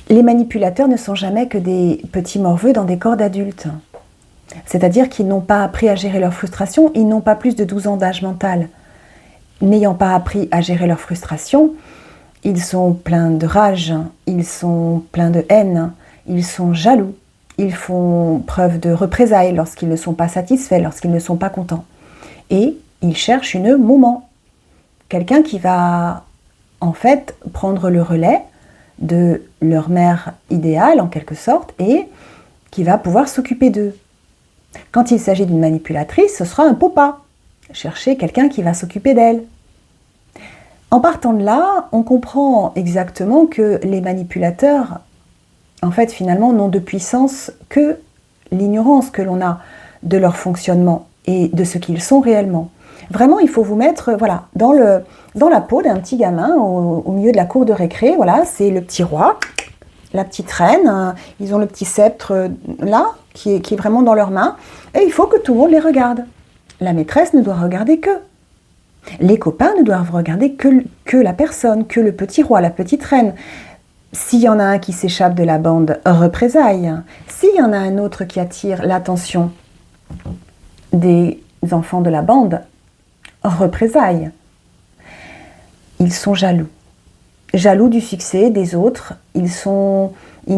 Les manipulateurs ne sont jamais que des petits morveux dans des corps d'adultes. C'est-à-dire qu'ils n'ont pas appris à gérer leur frustration, ils n'ont pas plus de 12 ans d'âge mental. N'ayant pas appris à gérer leur frustration, ils sont pleins de rage, ils sont pleins de haine, ils sont jaloux, ils font preuve de représailles lorsqu'ils ne sont pas satisfaits, lorsqu'ils ne sont pas contents. Et ils cherchent une maman, quelqu'un qui va en fait prendre le relais de leur mère idéale en quelque sorte et qui va pouvoir s'occuper d'eux. Quand il s'agit d'une manipulatrice, ce sera un papa. Chercher quelqu'un qui va s'occuper d'elle. En partant de là, on comprend exactement que les manipulateurs, en fait, finalement, n'ont de puissance que l'ignorance que l'on a de leur fonctionnement et de ce qu'ils sont réellement. Vraiment, il faut vous mettre voilà, dans la peau d'un petit gamin au milieu de la cour de récré. Voilà, c'est le petit roi, la petite reine. Ils ont le petit sceptre là, qui est vraiment dans leurs mains. Et il faut que tout le monde les regarde. La maîtresse ne doit regarder qu'eux. Les copains ne doivent regarder que la personne, que le petit roi, la petite reine. S'il y en a un qui s'échappe de la bande, représailles. S'il y en a un autre qui attire l'attention des enfants de la bande, représailles. Ils sont jaloux. Jaloux du succès des autres. Ils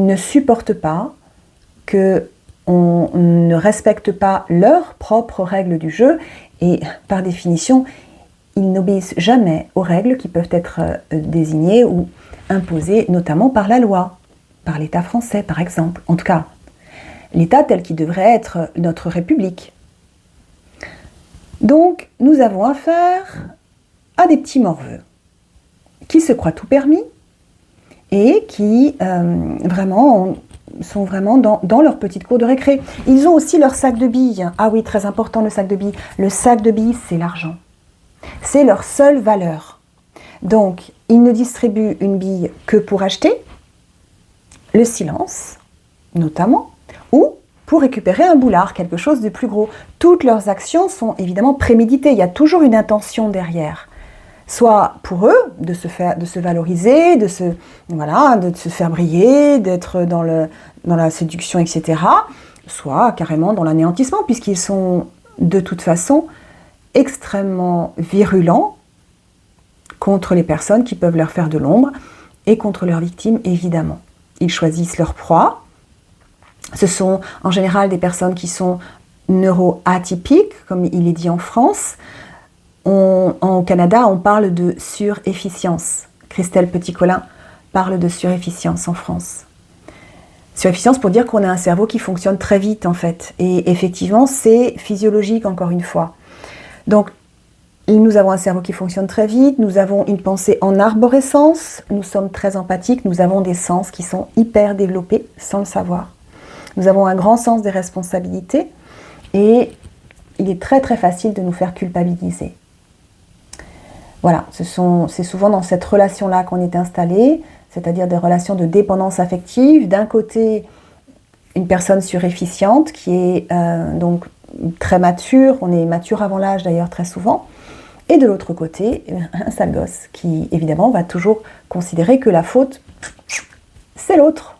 ne supportent pas qu'on ne respecte pas leurs propres règles du jeu et par définition, ils n'obéissent jamais aux règles qui peuvent être désignées ou imposées notamment par la loi, par l'État français par exemple. En tout cas, l'État tel qu'il devrait être notre République. Donc, nous avons affaire à des petits morveux qui se croient tout permis et qui sont vraiment dans leur petite cour de récré. Ils ont aussi leur sac de billes. Ah oui, très important le sac de billes. Le sac de billes, c'est l'argent. C'est leur seule valeur. Donc, ils ne distribuent une bille que pour acheter le silence, notamment, ou pour récupérer un boulard, quelque chose de plus gros. Toutes leurs actions sont évidemment préméditées. Il y a toujours une intention derrière. Soit pour eux, de se valoriser, de se faire briller, d'être dans la séduction, etc. Soit carrément dans l'anéantissement, puisqu'ils sont de toute façon extrêmement virulents contre les personnes qui peuvent leur faire de l'ombre et contre leurs victimes, évidemment. Ils choisissent leur proie. Ce sont en général des personnes qui sont neuroatypiques, comme il est dit en France. Au Canada, on parle de surefficience. Christelle Petit-Colin parle de surefficience en France. Surefficience pour dire qu'on a un cerveau qui fonctionne très vite en fait. Et effectivement, c'est physiologique encore une fois. Donc, nous avons un cerveau qui fonctionne très vite, nous avons une pensée en arborescence, nous sommes très empathiques, nous avons des sens qui sont hyper développés sans le savoir. Nous avons un grand sens des responsabilités et il est très très facile de nous faire culpabiliser. Voilà, c'est souvent dans cette relation-là qu'on est installé, c'est-à-dire des relations de dépendance affective. D'un côté, une personne surefficiente qui est donc très mature, on est mature avant l'âge d'ailleurs très souvent, et de l'autre côté, un sale gosse qui évidemment va toujours considérer que la faute, c'est l'autre.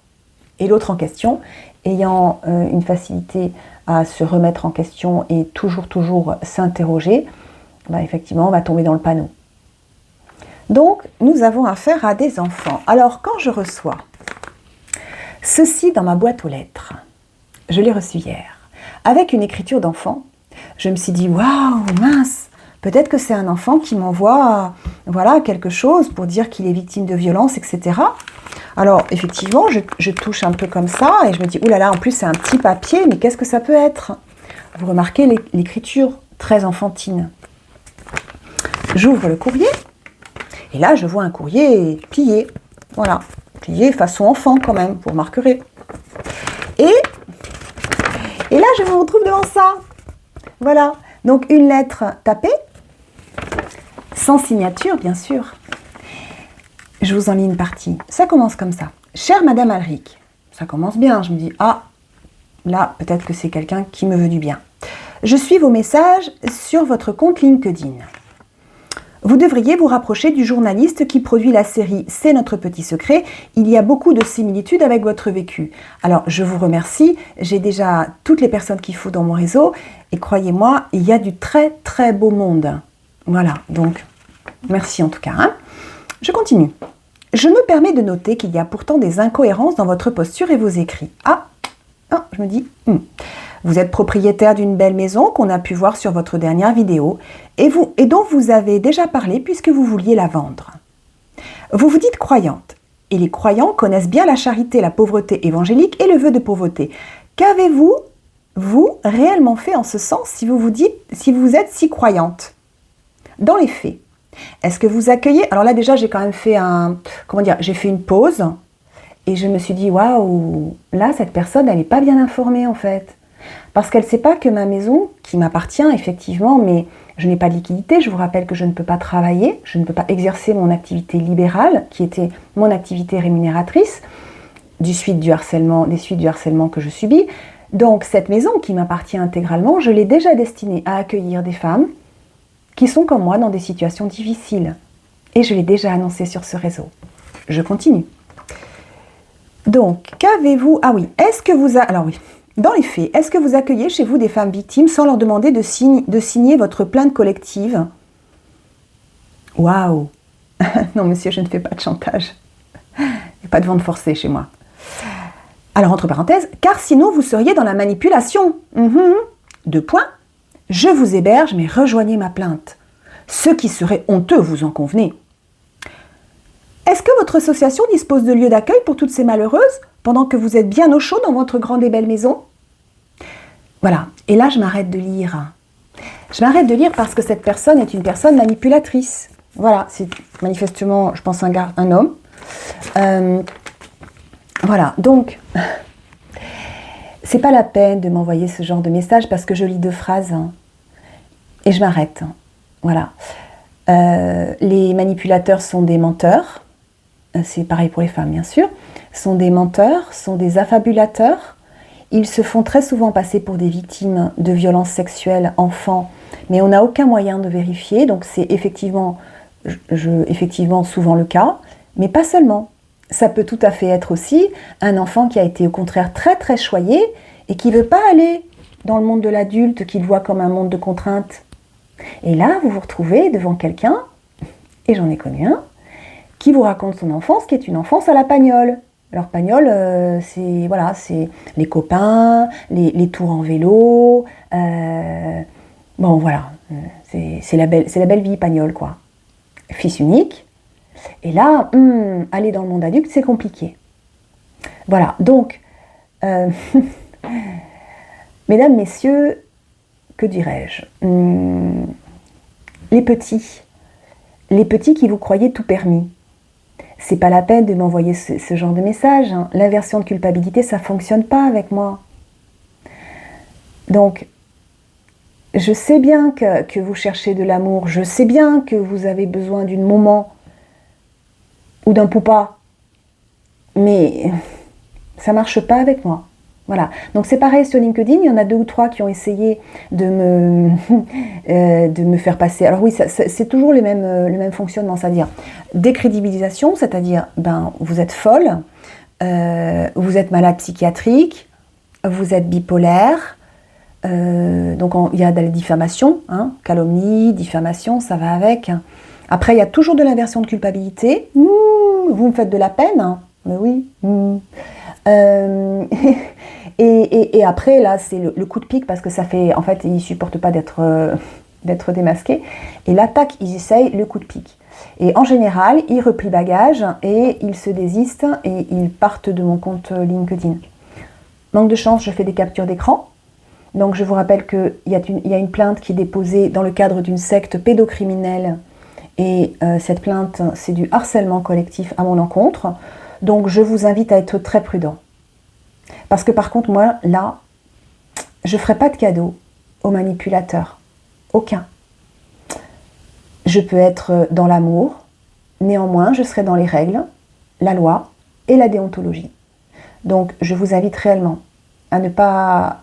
Et l'autre en question, ayant une facilité à se remettre en question et toujours s'interroger, effectivement on va tomber dans le panneau. Donc, nous avons affaire à des enfants. Alors, quand je reçois ceci dans ma boîte aux lettres, je l'ai reçu hier, avec une écriture d'enfant, je me suis dit, waouh, mince, peut-être que c'est un enfant qui m'envoie quelque chose pour dire qu'il est victime de violence, etc. Alors, effectivement, je touche un peu comme ça et je me dis, oulala, en plus c'est un petit papier, mais qu'est-ce que ça peut être? Vous remarquez l'écriture très enfantine. J'ouvre le courrier. Et là, je vois un courrier plié. Voilà, plié façon enfant quand même, vous remarquerez. Et là, je me retrouve devant ça. Voilà, donc une lettre tapée, sans signature, bien sûr. Je vous en lis une partie. Ça commence comme ça. Chère Madame Alric, ça commence bien. Je me dis, ah, là, peut-être que c'est quelqu'un qui me veut du bien. Je suis vos messages sur votre compte LinkedIn. Vous devriez vous rapprocher du journaliste qui produit la série C'est notre petit secret. Il y a beaucoup de similitudes avec votre vécu. Alors, je vous remercie. J'ai déjà toutes les personnes qu'il faut dans mon réseau. Et croyez-moi, il y a du très très beau monde. Voilà, donc, merci en tout cas. Hein. Je continue. Je me permets de noter qu'il y a pourtant des incohérences dans votre posture et vos écrits. Je me dis... Vous êtes propriétaire d'une belle maison qu'on a pu voir sur votre dernière vidéo et dont vous avez déjà parlé puisque vous vouliez la vendre. Vous vous dites croyante et les croyants connaissent bien la charité, la pauvreté évangélique et le vœu de pauvreté. Qu'avez-vous, vous, réellement fait en ce sens si vous êtes si croyante? Dans les faits, est-ce que vous accueillez... Alors là déjà j'ai quand même fait j'ai fait une pause et je me suis dit waouh, là cette personne elle n'est pas bien informée en fait. Parce qu'elle ne sait pas que ma maison, qui m'appartient effectivement, mais je n'ai pas de liquidité, je vous rappelle que je ne peux pas travailler, je ne peux pas exercer mon activité libérale, qui était mon activité rémunératrice, des suites du harcèlement que je subis. Donc cette maison qui m'appartient intégralement, je l'ai déjà destinée à accueillir des femmes qui sont comme moi dans des situations difficiles. Et je l'ai déjà annoncé sur ce réseau. Je continue. Donc, qu'avez-vous... est-ce que vous... Alors oui... Dans les faits, est-ce que vous accueillez chez vous des femmes victimes sans leur demander de signer votre plainte collective? Waouh! Non, monsieur, je ne fais pas de chantage. Il n'y a pas de vente forcée chez moi. Alors, entre parenthèses, car sinon vous seriez dans la manipulation. 2 points. Je vous héberge, mais rejoignez ma plainte. Ce qui serait honteux, vous en convenez. Est-ce que votre association dispose de lieux d'accueil pour toutes ces malheureuses, pendant que vous êtes bien au chaud dans votre grande et belle maison? Voilà, et là je m'arrête de lire. Je m'arrête de lire parce que cette personne est une personne manipulatrice. Voilà, c'est manifestement, je pense, un homme. Voilà, donc, c'est pas la peine de m'envoyer ce genre de message parce que je lis 2 phrases et je m'arrête. Voilà. Les manipulateurs sont des menteurs. C'est pareil pour les femmes, bien sûr. Sont des menteurs, sont des affabulateurs. Ils se font très souvent passer pour des victimes de violences sexuelles enfants, mais on n'a aucun moyen de vérifier, donc c'est effectivement souvent le cas, mais pas seulement. Ça peut tout à fait être aussi un enfant qui a été au contraire très très choyé et qui ne veut pas aller dans le monde de l'adulte, qu'il voit comme un monde de contraintes. Et là, vous vous retrouvez devant quelqu'un, et j'en ai connu un, qui vous raconte son enfance, qui est une enfance à la Pagnol. Alors Pagnol, c'est les copains, les tours en vélo, bon voilà, c'est la belle vie Pagnol quoi. Fils unique, et là, aller dans le monde adulte, c'est compliqué. Voilà, donc, mesdames, messieurs, que dirais-je, les petits qui vous croyez tout permis, c'est pas la peine de m'envoyer ce genre de message. Hein. L'inversion de culpabilité, ça fonctionne pas avec moi. Donc, je sais bien que vous cherchez de l'amour, je sais bien que vous avez besoin d'une maman ou d'un poupa, mais ça marche pas avec moi. Voilà. Donc c'est pareil sur LinkedIn, il y en a 2 ou 3 qui ont essayé de me faire passer. Alors oui, c'est toujours le même fonctionnement, c'est-à-dire décrédibilisation, c'est-à-dire vous êtes folle, vous êtes malade psychiatrique, vous êtes bipolaire, donc il y a de la diffamation, hein, calomnie, diffamation, ça va avec. Après, il y a toujours de l'inversion de culpabilité. Vous me faites de la peine, hein. Mais oui. Et après, là, c'est le coup de pique parce que ça fait... En fait, ils ne supportent pas d'être démasqués. Et l'attaque, ils essayent le coup de pique. Et en général, ils replient bagage et ils se désistent et ils partent de mon compte LinkedIn. Manque de chance, je fais des captures d'écran. Donc, je vous rappelle qu'il y a une plainte qui est déposée dans le cadre d'une secte pédocriminelle. Et cette plainte, c'est du harcèlement collectif à mon encontre. Donc, je vous invite à être très prudent. Parce que par contre, moi, là, je ne ferai pas de cadeau aux manipulateurs. Aucun. Je peux être dans l'amour, néanmoins, je serai dans les règles, la loi et la déontologie. Donc, je vous invite réellement à ne pas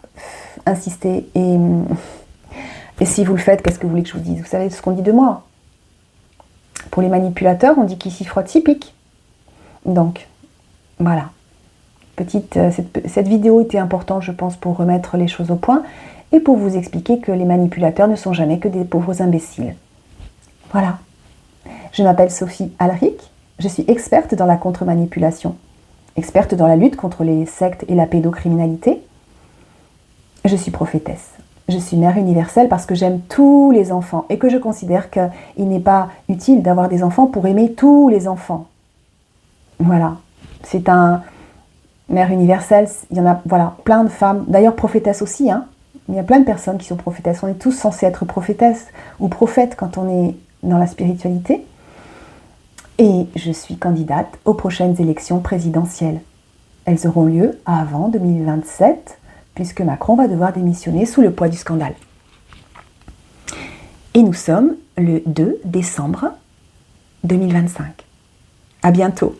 insister. Et si vous le faites, qu'est-ce que vous voulez que je vous dise? Vous savez ce qu'on dit de moi. Pour les manipulateurs, on dit qu'ils s'y frottent 6 pics. Donc, voilà. Cette vidéo était importante, je pense, pour remettre les choses au point et pour vous expliquer que les manipulateurs ne sont jamais que des pauvres imbéciles. Voilà. Je m'appelle Sophie Alric, je suis experte dans la contre-manipulation, experte dans la lutte contre les sectes et la pédocriminalité. Je suis prophétesse. Je suis mère universelle parce que j'aime tous les enfants et que je considère qu'il n'est pas utile d'avoir des enfants pour aimer tous les enfants. Voilà. C'est un... Mère universelle, il y en a plein de femmes, d'ailleurs prophétesses aussi, hein. Il y a plein de personnes qui sont prophétesses. On est tous censés être prophétesses ou prophètes quand on est dans la spiritualité. Et je suis candidate aux prochaines élections présidentielles. Elles auront lieu avant 2027, puisque Macron va devoir démissionner sous le poids du scandale. Et nous sommes le 2 décembre 2025. À bientôt.